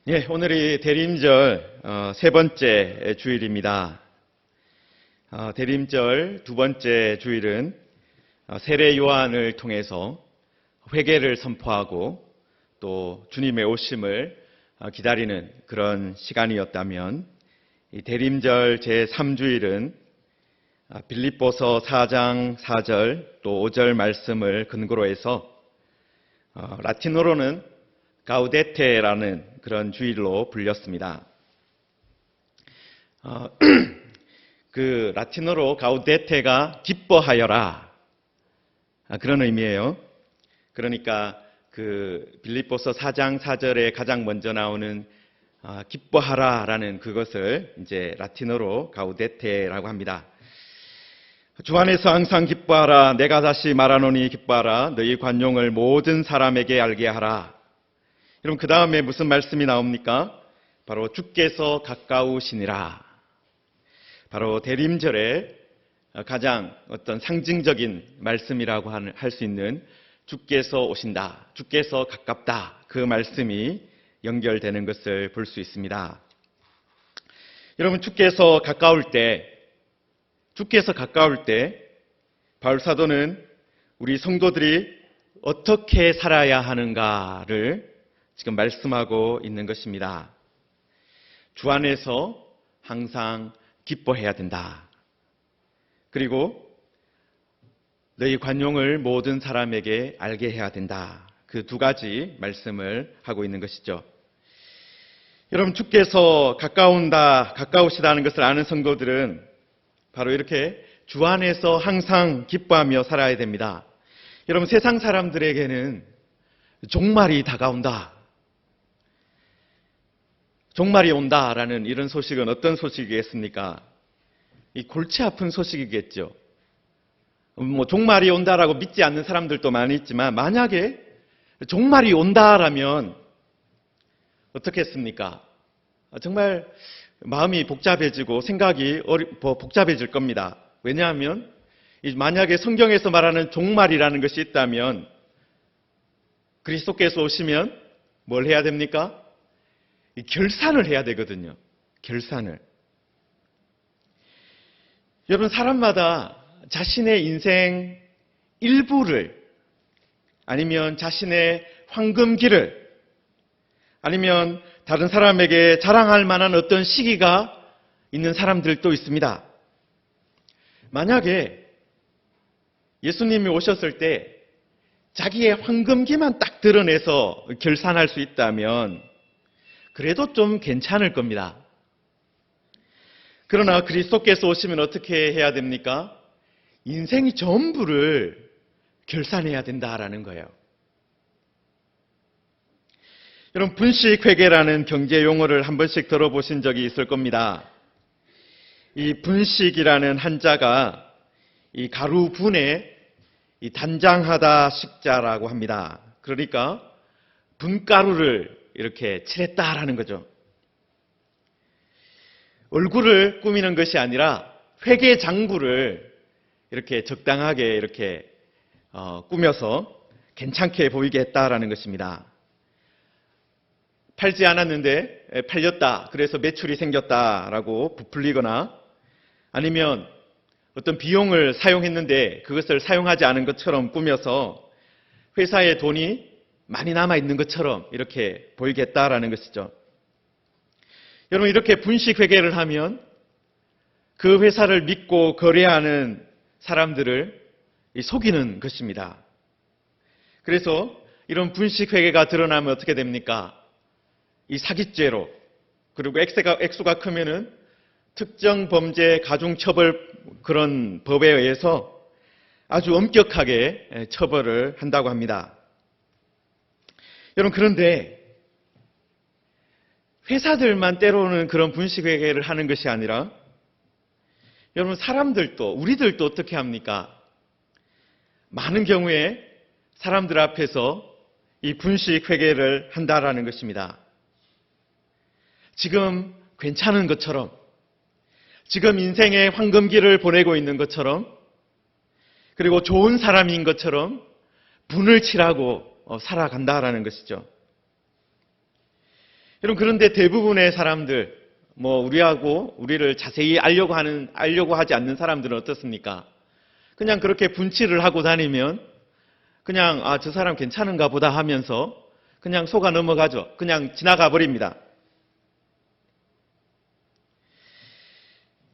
예, 오늘이 대림절 세 번째 주일입니다. 대림절 두 번째 주일은 세례 요한을 통해서 회개를 선포하고 또 주님의 오심을 기다리는 그런 시간이었다면, 이 대림절 제 3주일은 빌립보서 4장 4절 또 5절 말씀을 근거로 해서 라틴어로는 가우데테라는 그런 주일로 불렸습니다. 그 라틴어로 가우데테가 기뻐하여라, 그런 의미예요. 그러니까 그 빌립보서 4장 4절에 가장 먼저 나오는 기뻐하라라는 그것을 이제 라틴어로 가우데테라고 합니다. 주 안에서 항상 기뻐하라. 내가 다시 말하노니 기뻐하라. 너희 관용을 모든 사람에게 알게 하라. 그럼 그 다음에 무슨 말씀이 나옵니까? 바로 주께서 가까우시니라. 바로 대림절에 가장 어떤 상징적인 말씀이라고 할 수 있는 주께서 오신다, 주께서 가깝다, 그 말씀이 연결되는 것을 볼 수 있습니다. 여러분, 주께서 가까울 때 바울 사도는 우리 성도들이 어떻게 살아야 하는가를 지금 말씀하고 있는 것입니다. 주 안에서 항상 기뻐해야 된다. 그리고 너희 관용을 모든 사람에게 알게 해야 된다. 그 두 가지 말씀을 하고 있는 것이죠. 여러분, 주께서 가까우시다는 것을 아는 성도들은 바로 이렇게 주 안에서 항상 기뻐하며 살아야 됩니다. 여러분, 세상 사람들에게는 종말이 다가온다, 종말이 온다라는 이런 소식은 어떤 소식이겠습니까? 이 골치 아픈 소식이겠죠. 종말이 온다라고 믿지 않는 사람들도 많이 있지만, 만약에 종말이 온다라면 어떻겠습니까? 정말 마음이 복잡해지고 생각이 복잡해질 겁니다. 왜냐하면 만약에 성경에서 말하는 종말이라는 것이 있다면 그리스도께서 오시면 뭘 해야 됩니까? 결산을 해야 되거든요. 결산을. 여러분, 사람마다 자신의 인생 일부를, 아니면 자신의 황금기를, 아니면 다른 사람에게 자랑할 만한 어떤 시기가 있는 사람들도 있습니다. 만약에 예수님이 오셨을 때 자기의 황금기만 딱 드러내서 결산할 수 있다면 그래도 좀 괜찮을 겁니다. 그러나 그리스도께서 오시면 어떻게 해야 됩니까? 인생이 전부를 결산해야 된다라는 거예요. 여러분, 분식회계라는 경제 용어를 한 번씩 들어보신 적이 있을 겁니다. 이 분식이라는 한자가 이 가루 분에 이 단장하다 식자라고 합니다. 그러니까 분가루를 이렇게 칠했다라는 거죠. 얼굴을 꾸미는 것이 아니라 회계 장부를 이렇게 적당하게 이렇게 꾸며서 괜찮게 보이게 했다라는 것입니다. 팔지 않았는데 팔렸다, 그래서 매출이 생겼다라고 부풀리거나, 아니면 어떤 비용을 사용했는데 그것을 사용하지 않은 것처럼 꾸며서 회사에 돈이 많이 남아있는 것처럼 이렇게 보이겠다라는 것이죠. 여러분, 이렇게 분식회계를 하면 그 회사를 믿고 거래하는 사람들을 속이는 것입니다. 그래서 이런 분식회계가 드러나면 어떻게 됩니까? 이 사기죄로, 그리고 액수가 크면은 특정 범죄 가중처벌 그런 법에 의해서 아주 엄격하게 처벌을 한다고 합니다. 여러분, 그런데 회사들만 때로는 그런 분식회계를 하는 것이 아니라, 여러분, 사람들도, 우리들도 어떻게 합니까? 많은 경우에 사람들 앞에서 이 분식회계를 한다라는 것입니다. 지금 괜찮은 것처럼, 지금 인생의 황금기를 보내고 있는 것처럼, 그리고 좋은 사람인 것처럼 분을 칠하고 살아간다라는 것이죠. 여러분, 그런데 대부분의 사람들, 우리를 자세히 알려고 하지 않는 사람들은 어떻습니까? 그냥 그렇게 분칠을 하고 다니면 그냥 저 사람 괜찮은가 보다 하면서 그냥 속아 넘어가죠. 그냥 지나가 버립니다.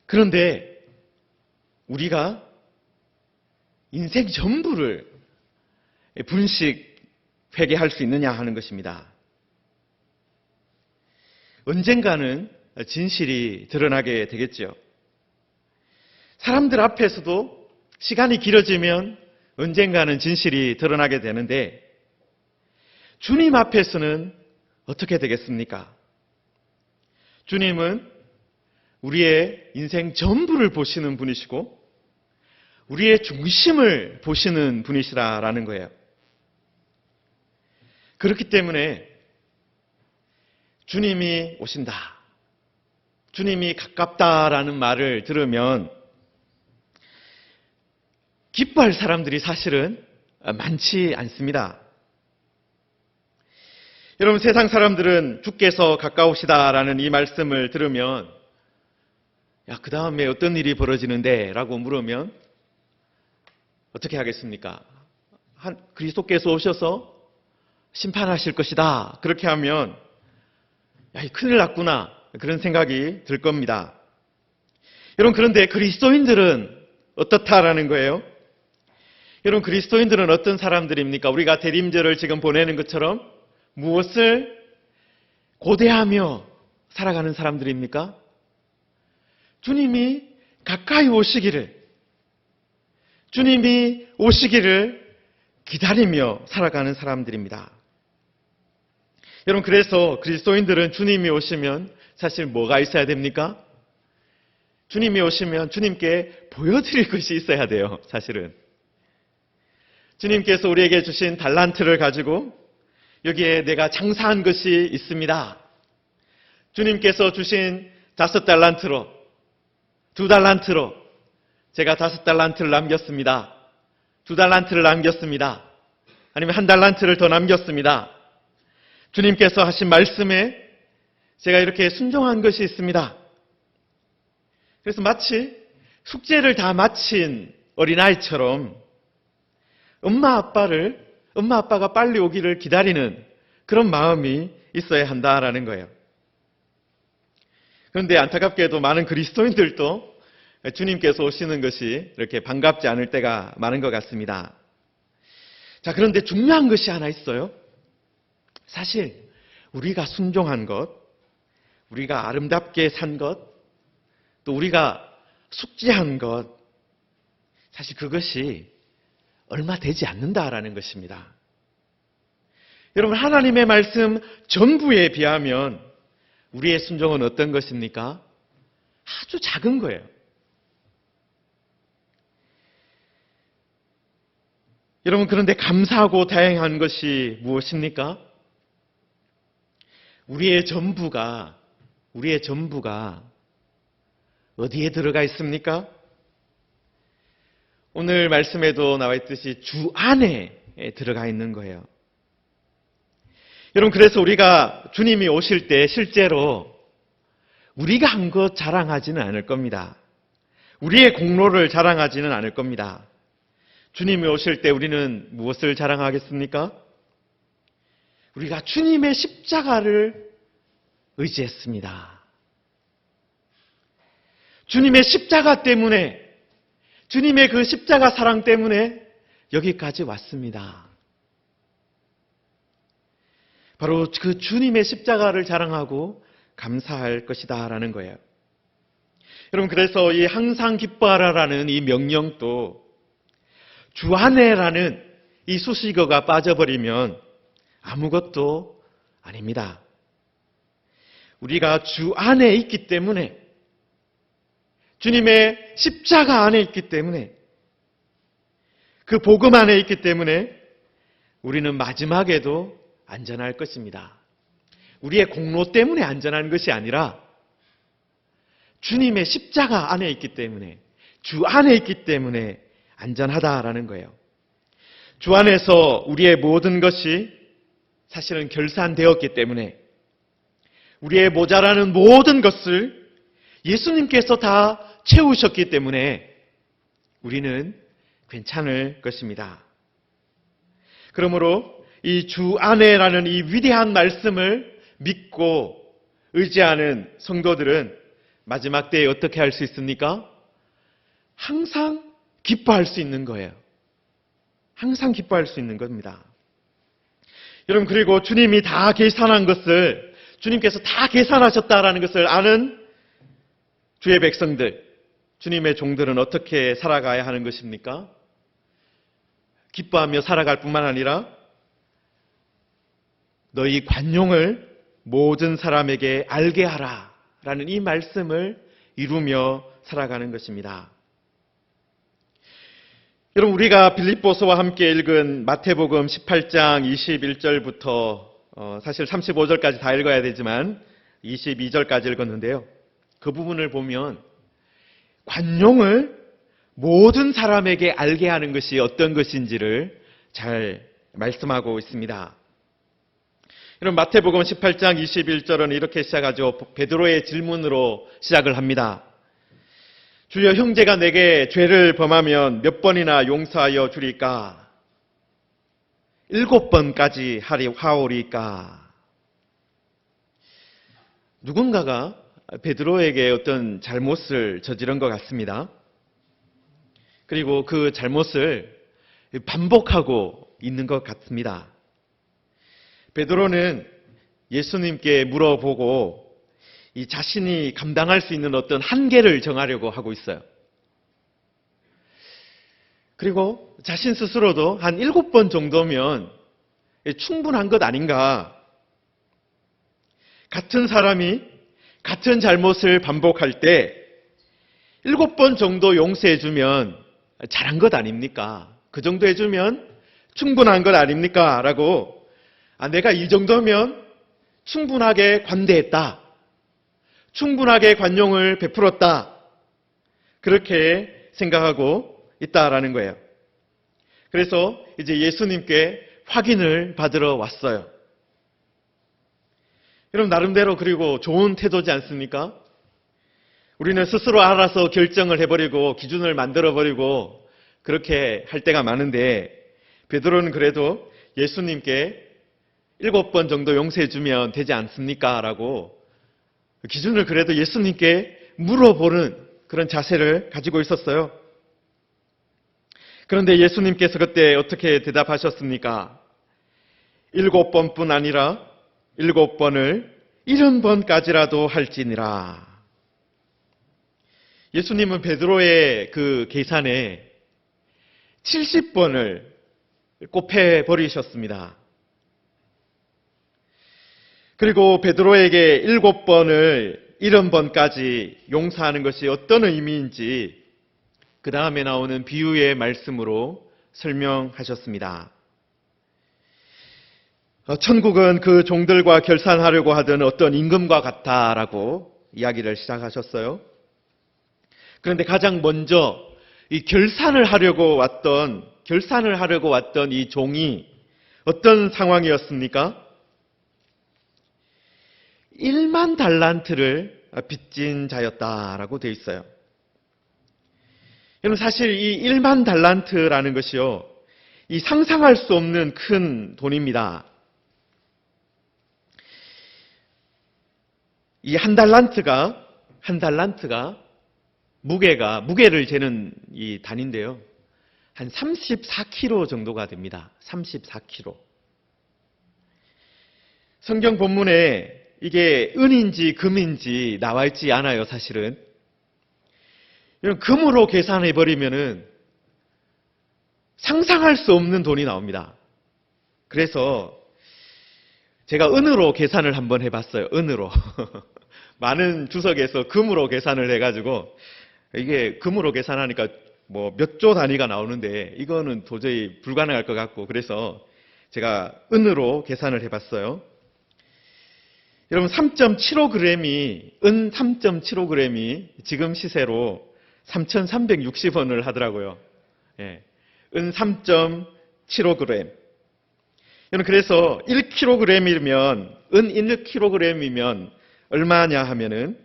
그런데 우리가 인생 전부를 회개할 수 있느냐 하는 것입니다. 언젠가는 진실이 드러나게 되겠죠. 사람들 앞에서도 시간이 길어지면 언젠가는 진실이 드러나게 되는데 주님 앞에서는 어떻게 되겠습니까? 주님은 우리의 인생 전부를 보시는 분이시고 우리의 중심을 보시는 분이시라는 거예요. 그렇기 때문에 주님이 오신다, 주님이 가깝다라는 말을 들으면 기뻐할 사람들이 사실은 많지 않습니다. 여러분, 세상 사람들은 주께서 가까우시다라는 이 말씀을 들으면 그 다음에 어떤 일이 벌어지는데? 라고 물으면 어떻게 하겠습니까? 그리스도께서 오셔서 심판하실 것이다. 그렇게 하면 큰일 났구나. 그런 생각이 들 겁니다. 여러분, 그런데 그리스도인들은 어떻다라는 거예요? 여러분, 그리스도인들은 어떤 사람들입니까? 우리가 대림절을 지금 보내는 것처럼 무엇을 고대하며 살아가는 사람들입니까? 주님이 가까이 오시기를, 주님이 오시기를 기다리며 살아가는 사람들입니다. 여러분, 그래서 그리스도인들은 주님이 오시면 사실 뭐가 있어야 됩니까? 주님이 오시면 주님께 보여드릴 것이 있어야 돼요, 사실은. 주님께서 우리에게 주신 달란트를 가지고 여기에 내가 장사한 것이 있습니다. 주님께서 주신 5달란트로, 2달란트로 제가 5달란트를 남겼습니다. 2달란트를 남겼습니다. 아니면 1달란트를 더 남겼습니다. 주님께서 하신 말씀에 제가 이렇게 순종한 것이 있습니다. 그래서 마치 숙제를 다 마친 어린아이처럼 엄마 아빠가 빨리 오기를 기다리는 그런 마음이 있어야 한다라는 거예요. 그런데 안타깝게도 많은 그리스도인들도 주님께서 오시는 것이 이렇게 반갑지 않을 때가 많은 것 같습니다. 자, 그런데 중요한 것이 하나 있어요. 사실 우리가 순종한 것, 우리가 아름답게 산 것, 또 우리가 숙지한 것, 사실 그것이 얼마 되지 않는다라는 것입니다. 여러분, 하나님의 말씀 전부에 비하면 우리의 순종은 어떤 것입니까? 아주 작은 거예요. 여러분, 그런데 감사하고 다행한 것이 무엇입니까? 우리의 전부가 어디에 들어가 있습니까? 오늘 말씀에도 나와 있듯이 주 안에 들어가 있는 거예요. 여러분, 그래서 우리가 주님이 오실 때 실제로 우리가 한 것 자랑하지는 않을 겁니다. 우리의 공로를 자랑하지는 않을 겁니다. 주님이 오실 때 우리는 무엇을 자랑하겠습니까? 우리가 주님의 십자가를 의지했습니다. 주님의 십자가 때문에, 주님의 그 십자가 사랑 때문에 여기까지 왔습니다. 바로 그 주님의 십자가를 자랑하고 감사할 것이다 라는 거예요. 여러분, 그래서 이 항상 기뻐하라라는 이 명령도 주 안에라는 이 수식어가 빠져버리면 아무것도 아닙니다. 우리가 주 안에 있기 때문에, 주님의 십자가 안에 있기 때문에, 그 복음 안에 있기 때문에 우리는 마지막에도 안전할 것입니다. 우리의 공로 때문에 안전한 것이 아니라 주님의 십자가 안에 있기 때문에, 주 안에 있기 때문에 안전하다라는 거예요. 주 안에서 우리의 모든 것이 사실은 결산되었기 때문에, 우리의 모자라는 모든 것을 예수님께서 다 채우셨기 때문에 우리는 괜찮을 것입니다. 그러므로 이 주 안에라는 이 위대한 말씀을 믿고 의지하는 성도들은 마지막 때에 어떻게 할 수 있습니까? 항상 기뻐할 수 있는 거예요. 항상 기뻐할 수 있는 겁니다. 여러분, 그리고 주님이 다 계산한 것을, 주님께서 다 계산하셨다라는 것을 아는 주의 백성들, 주님의 종들은 어떻게 살아가야 하는 것입니까? 기뻐하며 살아갈 뿐만 아니라 너희 관용을 모든 사람에게 알게 하라 라는 이 말씀을 이루며 살아가는 것입니다. 여러분, 우리가 빌립보서와 함께 읽은 마태복음 18장 21절부터 사실 35절까지 다 읽어야 되지만 22절까지 읽었는데요. 그 부분을 보면 관용을 모든 사람에게 알게 하는 것이 어떤 것인지를 잘 말씀하고 있습니다. 여러분, 마태복음 18장 21절은 이렇게 시작하죠. 베드로의 질문으로 시작을 합니다. 주여, 형제가 내게 죄를 범하면 몇 번이나 용서하여 주리까? 7번까지 하오리까? 누군가가 베드로에게 어떤 잘못을 저지른 것 같습니다. 그리고 그 잘못을 반복하고 있는 것 같습니다. 베드로는 예수님께 물어보고 이 자신이 감당할 수 있는 어떤 한계를 정하려고 하고 있어요. 그리고 자신 스스로도 한 7번 정도면 충분한 것 아닌가. 같은 사람이 같은 잘못을 반복할 때 7번 정도 용서해주면 잘한 것 아닙니까? 그 정도 해주면 충분한 것 아닙니까? 라고, 내가 이 정도면 충분하게 관대했다. 충분하게 관용을 베풀었다. 그렇게 생각하고 있다라는 거예요. 그래서 이제 예수님께 확인을 받으러 왔어요. 여러분, 나름대로 그리고 좋은 태도지 않습니까? 우리는 스스로 알아서 결정을 해버리고 기준을 만들어버리고 그렇게 할 때가 많은데, 베드로는 그래도 예수님께 7번 정도 용서해주면 되지 않습니까? 라고 기준을 그래도 예수님께 물어보는 그런 자세를 가지고 있었어요. 그런데 예수님께서 그때 어떻게 대답하셨습니까? 7번뿐 아니라 7번을 70번까지라도 할지니라. 예수님은 베드로의 그 계산에 70번을 곱해버리셨습니다. 그리고 베드로에게 7번을 70번까지 용서하는 것이 어떤 의미인지 그 다음에 나오는 비유의 말씀으로 설명하셨습니다. 천국은 그 종들과 결산하려고 하던 어떤 임금과 같다라고 이야기를 시작하셨어요. 그런데 가장 먼저 이 결산을 하려고 왔던 이 종이 어떤 상황이었습니까? 1만 달란트를 빚진 자였다라고 되어 있어요. 여러분, 사실 이 1만 달란트라는 것이요, 이 상상할 수 없는 큰 돈입니다. 이 한 달란트가 무게를 재는 이 단인데요, 한 34kg 정도가 됩니다. 34kg. 성경 본문에 이게 은인지 금인지 나와 있지 않아요, 사실은. 이런 금으로 계산해 버리면은 상상할 수 없는 돈이 나옵니다. 그래서 제가 은으로 계산을 한번 해봤어요. 은으로. 많은 주석에서 금으로 계산을 해가지고 이게 금으로 계산하니까 뭐 몇 조 단위가 나오는데 이거는 도저히 불가능할 것 같고, 그래서 제가 은으로 계산을 해봤어요. 여러분, 3.75g이, 은 3.75g이 지금 시세로 3,360원을 하더라고요. 예, 은 3.75g. 여러분, 그래서 1kg이면, 은 1kg이면 얼마냐 하면은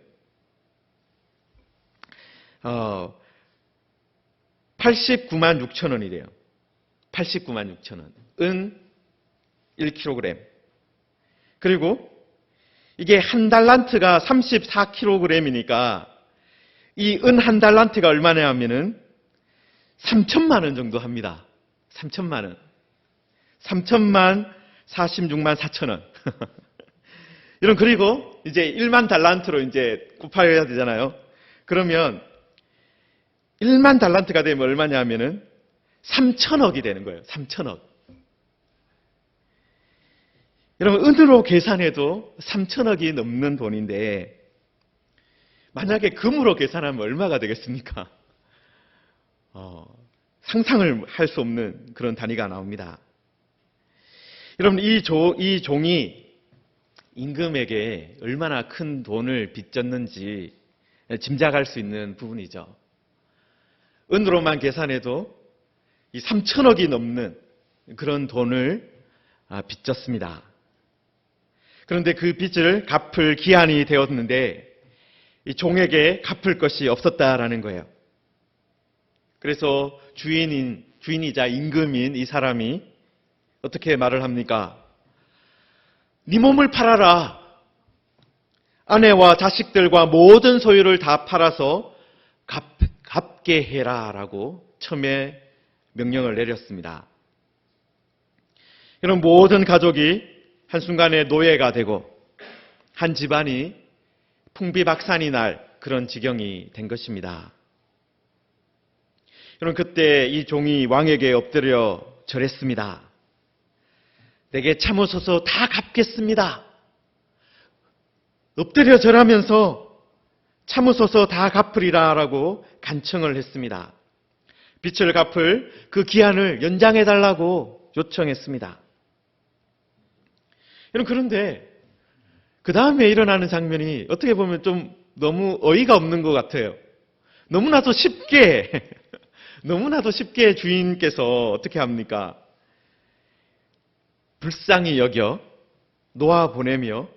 89만 6천 원이래요. 89만 6천 원. 은 1kg. 그리고 이게 한 달란트가 34kg이니까 이 은 한 달란트가 얼마냐 하면은 3천만 원 정도 합니다. 3천만 원. 3천만 46만 4천 원. 이런, 그리고 이제 1만 달란트로 이제 곱해야 되잖아요. 그러면 1만 달란트가 되면 얼마냐 하면은 3천억이 되는 거예요. 3천억. 여러분, 은으로 계산해도 3천억이 넘는 돈인데, 만약에 금으로 계산하면 얼마가 되겠습니까? 상상을 할 수 없는 그런 단위가 나옵니다. 여러분, 이 종이 임금에게 얼마나 큰 돈을 빚졌는지 짐작할 수 있는 부분이죠. 은으로만 계산해도 이 3천억이 넘는 그런 돈을 빚졌습니다. 그런데 그 빚을 갚을 기한이 되었는데 이 종에게 갚을 것이 없었다라는 거예요. 그래서 주인이자 임금인 이 사람이 어떻게 말을 합니까? 네 몸을 팔아라. 아내와 자식들과 모든 소유를 다 팔아서 갚게 해라 라고 처음에 명령을 내렸습니다. 이런 모든 가족이 한순간에 노예가 되고 한 집안이 풍비박산이 날 그런 지경이 된 것입니다. 여러분, 그때 이 종이 왕에게 엎드려 절했습니다. 내게 참으소서 다 갚겠습니다. 엎드려 절하면서 참으소서 다 갚으리라 라고 간청을 했습니다. 빚을 갚을 그 기한을 연장해 달라고 요청했습니다. 여러분, 그런데 그 다음에 일어나는 장면이 어떻게 보면 좀 너무 어이가 없는 것 같아요. 너무나도 쉽게 주인께서 어떻게 합니까? 불쌍히 여겨 놓아보내며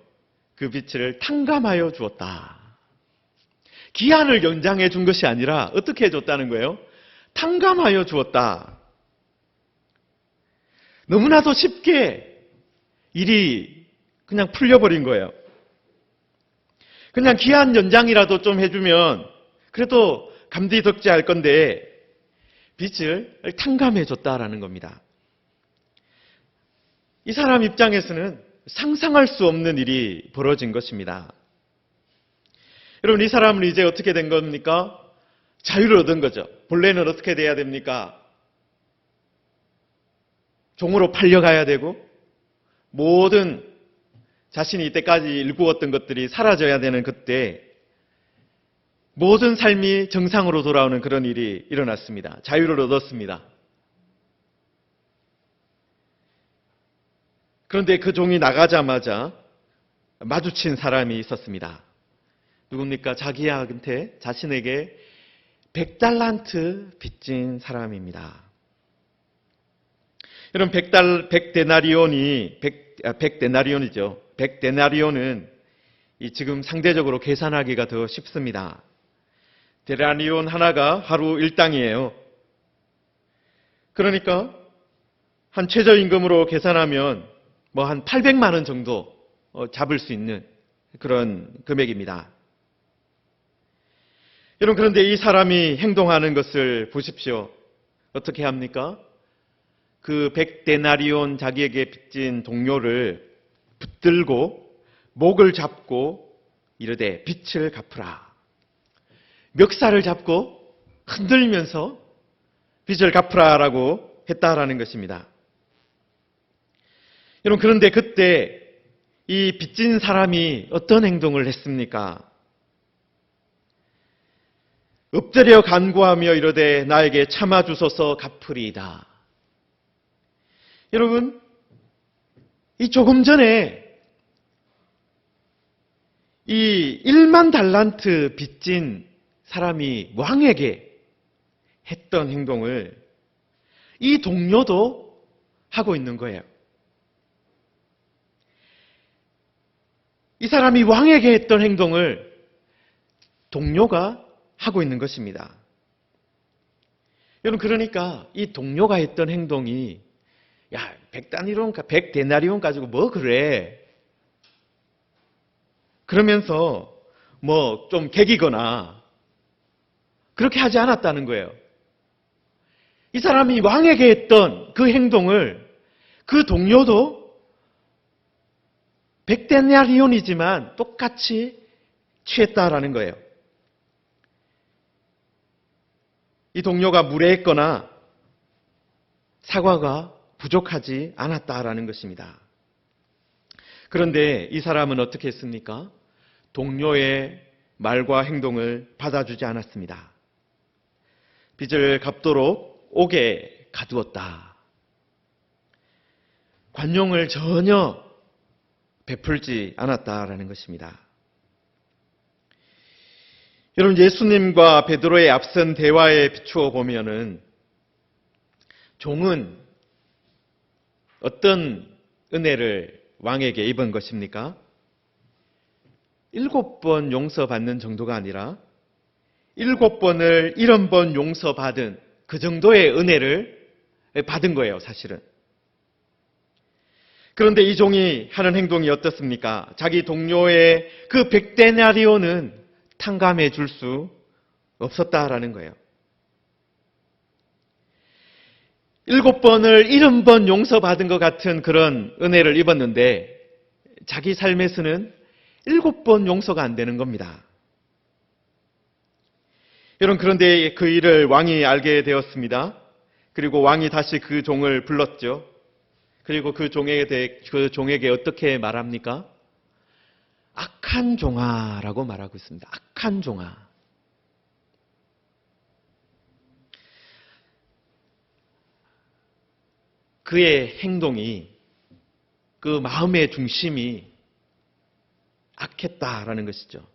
그 빚을 탕감하여 주었다. 기한을 연장해 준 것이 아니라 어떻게 해줬다는 거예요? 탕감하여 주었다. 너무나도 쉽게 일이 그냥 풀려버린 거예요. 그냥 기한 연장이라도 좀 해주면 그래도 감디덕지할 건데 빚을 탕감해 줬다라는 겁니다. 이 사람 입장에서는 상상할 수 없는 일이 벌어진 것입니다. 여러분, 이 사람은 이제 어떻게 된 겁니까? 자유를 얻은 거죠. 본래는 어떻게 돼야 됩니까? 종으로 팔려가야 되고 모든 자신이 이때까지 일구었던 것들이 사라져야 되는 그때 모든 삶이 정상으로 돌아오는 그런 일이 일어났습니다. 자유를 얻었습니다. 그런데 그 종이 나가자마자 마주친 사람이 있었습니다. 누굽니까? 자신에게 100달란트 빚진 사람입니다. 여러분, 100데나리온이죠. 100데나리온은 지금 상대적으로 계산하기가 더 쉽습니다. 데나리온 하나가 하루 일당이에요. 그러니까 한 최저임금으로 계산하면 뭐 한 800만 원 정도 잡을 수 있는 그런 금액입니다. 여러분, 그런데 이 사람이 행동하는 것을 보십시오. 어떻게 합니까? 그 100데나리온 자기에게 빚진 동료를 붙들고 목을 잡고 이르되 빚을 갚으라. 멱살을 잡고 흔들면서 빚을 갚으라라고 했다라는 것입니다. 여러분, 그런데 그때 이 빚진 사람이 어떤 행동을 했습니까? 엎드려 간구하며 이르되 나에게 참아주소서 갚으리이다. 여러분, 이 조금 전에 이 1만 달란트 빚진 사람이 왕에게 했던 행동을 이 동료도 하고 있는 거예요. 이 사람이 왕에게 했던 행동을 동료가 하고 있는 것입니다. 여러분, 그러니까 이 동료가 했던 행동이, 야, 100데나리온 가지고 뭐 그래? 그러면서 뭐 좀 개기거나 그렇게 하지 않았다는 거예요. 이 사람이 왕에게 했던 그 행동을 그 동료도 100데나리온이지만 똑같이 취했다라는 거예요. 이 동료가 무례했거나 사과가 부족하지 않았다라는 것입니다. 그런데 이 사람은 어떻게 했습니까? 동료의 말과 행동을 받아주지 않았습니다. 빚을 갚도록 옥에 가두었다. 관용을 전혀 베풀지 않았다라는 것입니다. 여러분, 예수님과 베드로의 앞선 대화에 비추어 보면은 종은 어떤 은혜를 왕에게 입은 것입니까? 7번 용서받는 정도가 아니라 7번을 70번 용서받은 그 정도의 은혜를 받은 거예요, 사실은. 그런데 이 종이 하는 행동이 어떻습니까? 자기 동료의 그 100데나리온은 탕감해 줄 수 없었다라는 거예요. 7번을 70번 용서받은 것 같은 그런 은혜를 입었는데 자기 삶에서는 7번 용서가 안 되는 겁니다. 여러분, 그런데 그 일을 왕이 알게 되었습니다. 그리고 왕이 다시 그 종을 불렀죠. 그리고 그 종에게 어떻게 말합니까? 악한 종아라고 말하고 있습니다. 악한 종아. 그의 행동이, 그 마음의 중심이 악했다라는 것이죠.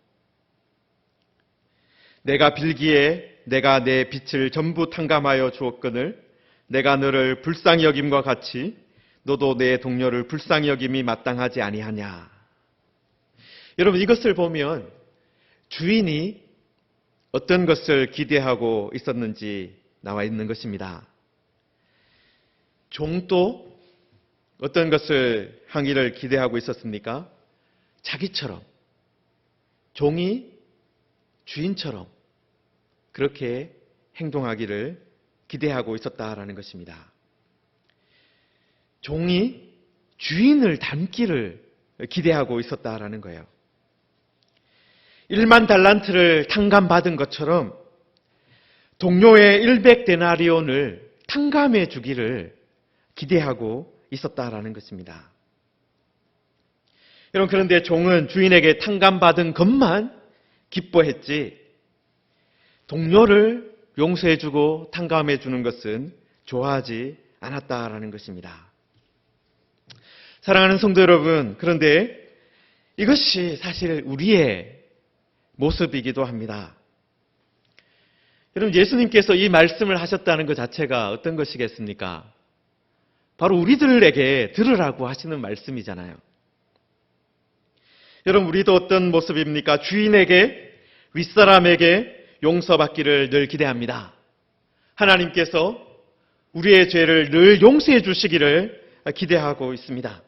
내가 빌기에 내가 내 빚을 전부 탕감하여 주었거늘 내가 너를 불쌍히 여김과 같이 너도 내 동료를 불쌍히 여김이 마땅하지 아니하냐. 여러분, 이것을 보면 주인이 어떤 것을 기대하고 있었는지 나와 있는 것입니다. 종도 어떤 것을 하기를 기대하고 있었습니까? 자기처럼, 종이 주인처럼 그렇게 행동하기를 기대하고 있었다라는 것입니다. 종이 주인을 닮기를 기대하고 있었다라는 거예요. 1만 달란트를 탕감받은 것처럼 동료의 100데나리온을 탕감해 주기를 기대하고 있었다라는 것입니다. 여러분, 그런데 종은 주인에게 탕감받은 것만 기뻐했지 동료를 용서해주고 탕감해주는 것은 좋아하지 않았다라는 것입니다. 사랑하는 성도 여러분, 그런데 이것이 사실 우리의 모습이기도 합니다. 여러분, 예수님께서 이 말씀을 하셨다는 것 자체가 어떤 것이겠습니까? 바로 우리들에게 들으라고 하시는 말씀이잖아요. 여러분, 우리도 어떤 모습입니까? 주인에게, 윗사람에게 용서받기를 늘 기대합니다. 하나님께서 우리의 죄를 늘 용서해 주시기를 기대하고 있습니다.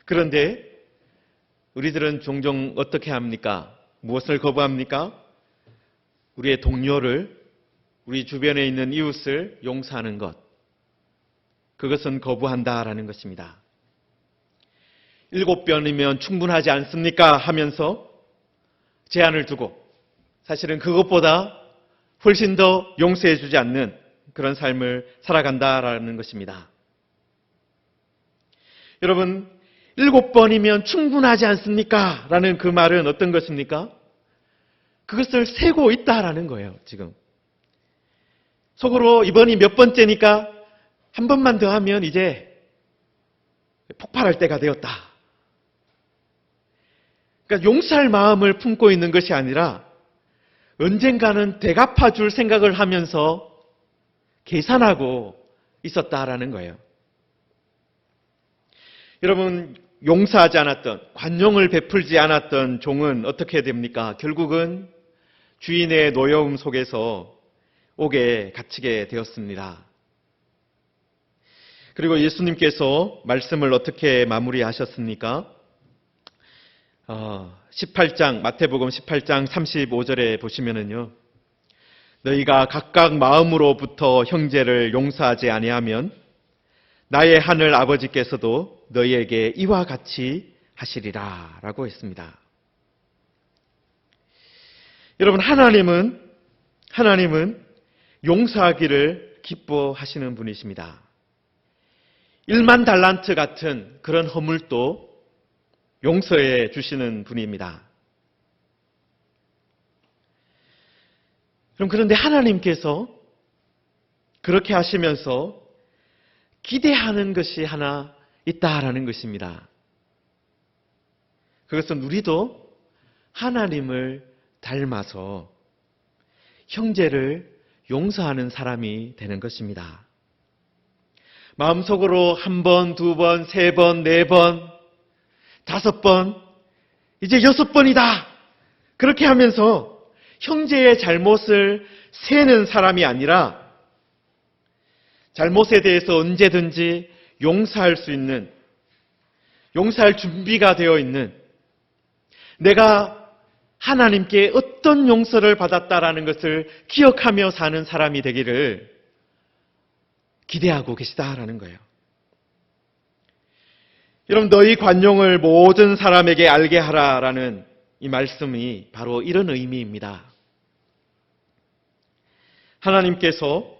그런데 우리들은 종종 어떻게 합니까? 무엇을 거부합니까? 우리의 동료를, 우리 주변에 있는 이웃을 용서하는 것. 그것은 거부한다라는 것입니다. 7번이면 충분하지 않습니까? 하면서 제한을 두고 사실은 그것보다 훨씬 더 용서해 주지 않는 그런 삶을 살아간다라는 것입니다. 여러분, 7번이면 충분하지 않습니까? 라는 그 말은 어떤 것입니까? 그것을 세고 있다라는 거예요, 지금. 속으로 이번이 몇 번째니까 한 번만 더 하면 이제 폭발할 때가 되었다. 그러니까 용서할 마음을 품고 있는 것이 아니라 언젠가는 되갚아 줄 생각을 하면서 계산하고 있었다라는 거예요. 여러분, 용서하지 않았던, 관용을 베풀지 않았던 종은 어떻게 됩니까? 결국은 주인의 노여움 속에서 옥에 갇히게 되었습니다. 그리고 예수님께서 말씀을 어떻게 마무리하셨습니까? 18장, 마태복음 18장 35절에 보시면은요, 너희가 각각 마음으로부터 형제를 용서하지 아니하면 나의 하늘 아버지께서도 너희에게 이와 같이 하시리라 라고 했습니다. 여러분, 하나님은 용서하기를 기뻐하시는 분이십니다. 1만 달란트 같은 그런 허물도 용서해 주시는 분입니다. 그런데 하나님께서 그렇게 하시면서 기대하는 것이 하나 있다라는 것입니다. 그것은 우리도 하나님을 닮아서 형제를 용서하는 사람이 되는 것입니다. 마음속으로 1번, 2번, 3번, 4번, 5번, 이제 6번이다. 그렇게 하면서 형제의 잘못을 세는 사람이 아니라 잘못에 대해서 언제든지 용서할 수 있는, 용서할 준비가 되어 있는, 내가 하나님께 어떤 용서를 받았다라는 것을 기억하며 사는 사람이 되기를 기대하고 계시다라는 거예요. 여러분, 너희 관용을 모든 사람에게 알게 하라라는 이 말씀이 바로 이런 의미입니다. 하나님께서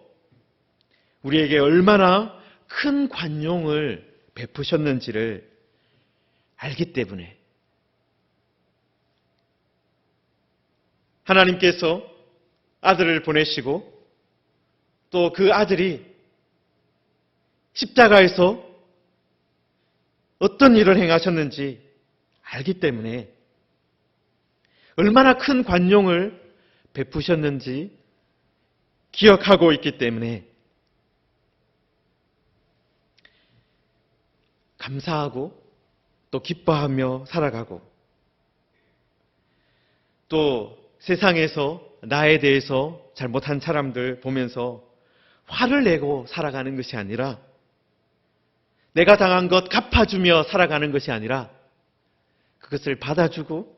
우리에게 얼마나 큰 관용을 베푸셨는지를 알기 때문에, 하나님께서 아들을 보내시고 또 그 아들이 십자가에서 어떤 일을 행하셨는지 알기 때문에, 얼마나 큰 관용을 베푸셨는지 기억하고 있기 때문에 감사하고 또 기뻐하며 살아가고, 또 세상에서 나에 대해서 잘못한 사람들 보면서 화를 내고 살아가는 것이 아니라, 내가 당한 것 갚아주며 살아가는 것이 아니라 그것을 받아주고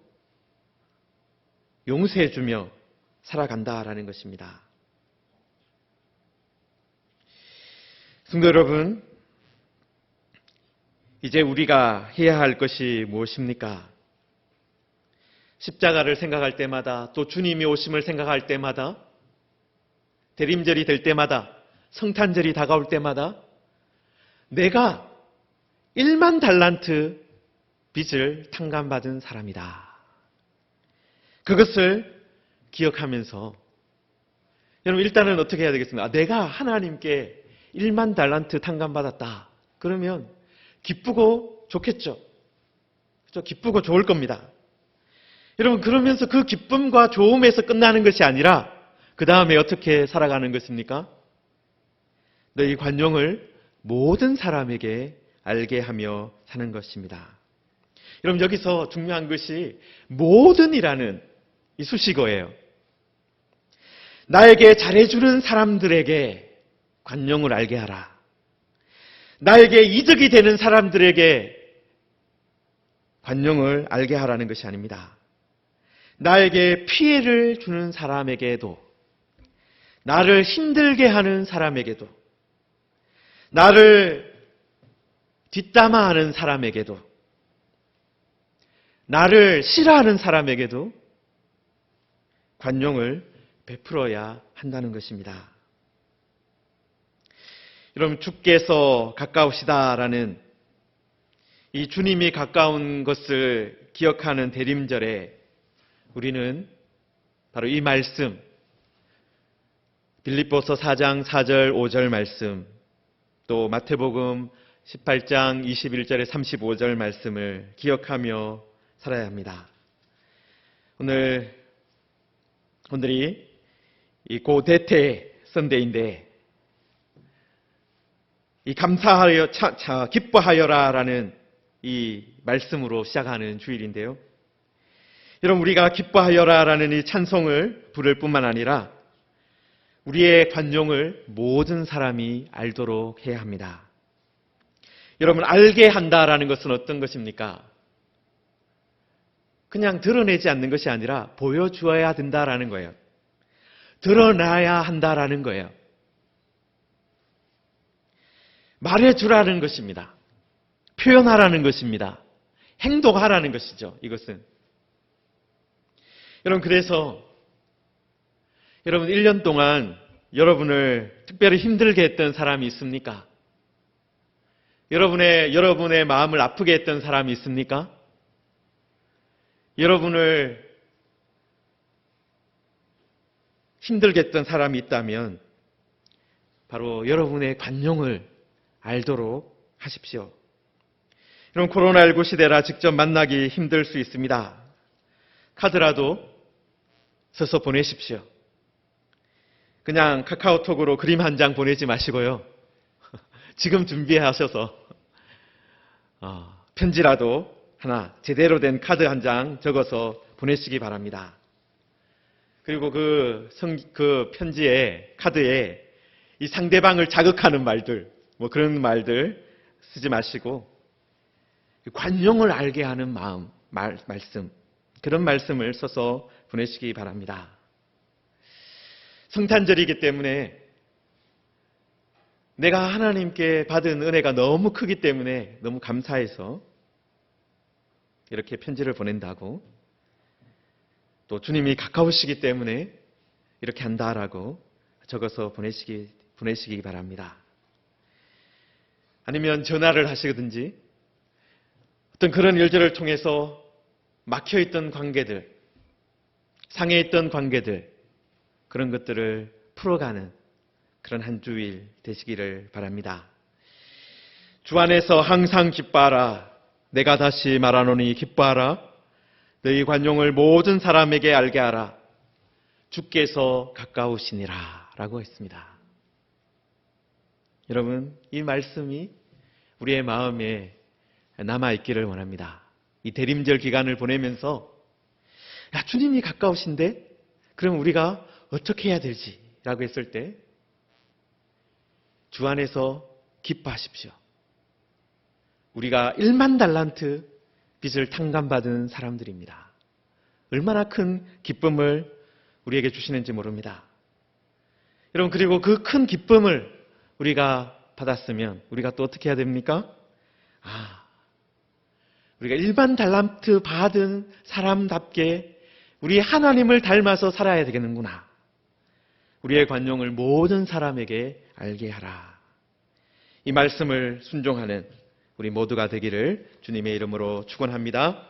용서해주며 살아간다라는 것입니다. 성도 여러분, 이제 우리가 해야 할 것이 무엇입니까? 십자가를 생각할 때마다, 또 주님이 오심을 생각할 때마다, 대림절이 될 때마다, 성탄절이 다가올 때마다 내가 1만 달란트 빚을 탕감받은 사람이다. 그것을 기억하면서, 여러분, 일단은 어떻게 해야 되겠습니까? 내가 하나님께 1만 달란트 탕감받았다. 그러면 기쁘고 좋겠죠. 그렇죠? 기쁘고 좋을 겁니다. 여러분, 그러면서 그 기쁨과 좋음에서 끝나는 것이 아니라 그 다음에 어떻게 살아가는 것입니까? 너희 관용을 모든 사람에게 알게 하며 사는 것입니다. 여러분, 여기서 중요한 것이 모든이라는 이 수식어예요. 나에게 잘해주는 사람들에게 관용을 알게 하라. 나에게 이득이 되는 사람들에게 관용을 알게 하라는 것이 아닙니다. 나에게 피해를 주는 사람에게도, 나를 힘들게 하는 사람에게도, 나를 뒷담화하는 사람에게도, 나를 싫어하는 사람에게도 관용을 베풀어야 한다는 것입니다. 여러분, 주께서 가까우시다라는 이 주님이 가까운 것을 기억하는 대림절에 우리는 바로 이 말씀, 빌립보서 4장 4절 5절 말씀, 또 마태복음 18장 21절에 35절 말씀을 기억하며 살아야 합니다. 오늘이 이 고대태 선데이인데, 이 감사하여 기뻐하여라라는 이 말씀으로 시작하는 주일인데요. 여러분, 우리가 기뻐하여라라는 이 찬송을 부를 뿐만 아니라 우리의 관용을 모든 사람이 알도록 해야 합니다. 여러분, 알게 한다라는 것은 어떤 것입니까? 그냥 드러내지 않는 것이 아니라 보여주어야 된다라는 거예요. 드러나야 한다라는 거예요. 말해주라는 것입니다. 표현하라는 것입니다. 행동하라는 것이죠. 이것은. 여러분, 그래서 여러분 1년 동안 여러분을 특별히 힘들게 했던 사람이 있습니까? 여러분의 마음을 아프게 했던 사람이 있습니까? 여러분을 힘들게 했던 사람이 있다면 바로 여러분의 관용을 알도록 하십시오. 여러분, 코로나19 시대라 직접 만나기 힘들 수 있습니다. 카드라도 써서 보내십시오. 그냥 카카오톡으로 그림 한 장 보내지 마시고요. 지금 준비하셔서 편지라도 하나, 제대로 된 카드 한 장 적어서 보내시기 바랍니다. 그리고 그 편지에, 카드에 이 상대방을 자극하는 말들, 그런 말들 쓰지 마시고 관용을 알게 하는 마음, 말씀, 그런 말씀을 써서 보내시기 바랍니다. 성탄절이기 때문에 내가 하나님께 받은 은혜가 너무 크기 때문에 너무 감사해서 이렇게 편지를 보낸다고, 또 주님이 가까우시기 때문에 이렇게 한다라고 적어서 보내시기 바랍니다. 아니면 전화를 하시든지 어떤 그런 일들을 통해서 막혀있던 관계들, 상해있던 관계들, 그런 것들을 풀어가는 그런 한 주일 되시기를 바랍니다. 주 안에서 항상 기뻐하라. 내가 다시 말하노니 기뻐하라. 너희 관용을 모든 사람에게 알게 하라. 주께서 가까우시니라 라고 했습니다. 여러분, 이 말씀이 우리의 마음에 남아있기를 원합니다. 이 대림절 기간을 보내면서 주님이 가까우신데 그럼 우리가 어떻게 해야 되지? 라고 했을 때 주 안에서 기뻐하십시오. 우리가 1만 달란트 빚을 탕감받은 사람들입니다. 얼마나 큰 기쁨을 우리에게 주시는지 모릅니다. 여러분, 그리고 그 큰 기쁨을 우리가 받았으면 우리가 또 어떻게 해야 됩니까? 우리가 1만 달란트 받은 사람답게 우리 하나님을 닮아서 살아야 되겠는구나. 우리의 관용을 모든 사람에게 알게 하라. 이 말씀을 순종하는 우리 모두가 되기를 주님의 이름으로 축원합니다.